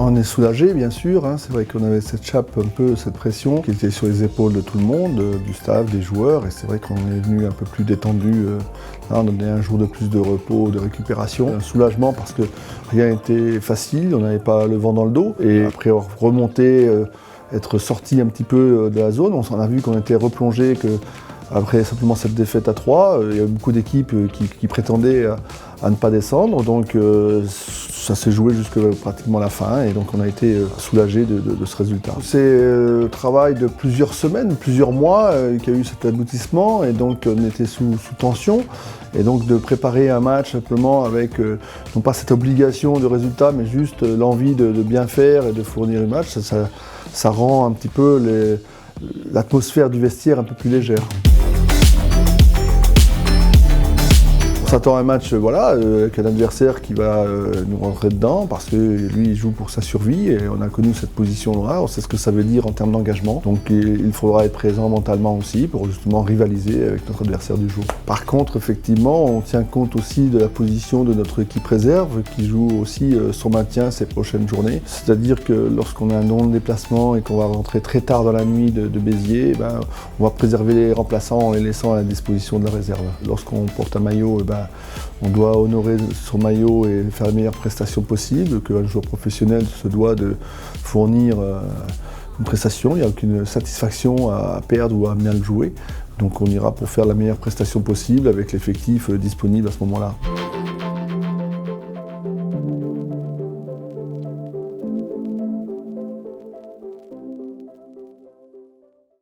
On est soulagé, bien sûr. C'est vrai qu'on avait cette chape, un peu cette pression qui était sur les épaules de tout le monde, du staff, des joueurs. Et c'est vrai qu'on est venu un peu plus détendu. On a donné un jour de plus de repos, de récupération. Un soulagement parce que rien n'était facile, on n'avait pas le vent dans le dos. Et après avoir remonté, être sorti un petit peu de la zone, on s'en a vu qu'on était replongé, après simplement cette défaite à 3, il y a beaucoup d'équipes qui prétendaient à ne pas descendre, donc ça s'est joué jusqu'à pratiquement la fin et donc on a été soulagés de ce résultat. C'est le travail de plusieurs semaines, plusieurs mois qu'il y a eu cet aboutissement et donc on était sous tension et donc de préparer un match simplement avec non pas cette obligation de résultat mais juste l'envie de bien faire et de fournir un match, ça rend un petit peu l'atmosphère du vestiaire un peu plus légère. On s'attend à un match avec un adversaire qui va nous rentrer dedans parce que lui il joue pour sa survie et on a connu cette position-là, on sait ce que ça veut dire en termes d'engagement. Donc il faudra être présent mentalement aussi pour justement rivaliser avec notre adversaire du jour. Par contre, effectivement, on tient compte aussi de la position de notre équipe réserve qui joue aussi son maintien ces prochaines journées. C'est-à-dire que lorsqu'on a un long déplacement et qu'on va rentrer très tard dans la nuit de Béziers, on va préserver les remplaçants en les laissant à la disposition de la réserve. Lorsqu'on porte un maillot, on doit honorer son maillot et faire la meilleure prestation possible, qu'un joueur professionnel se doit de fournir une prestation. Il n'y a aucune satisfaction à perdre ou à bien le jouer. Donc on ira pour faire la meilleure prestation possible avec l'effectif disponible à ce moment-là.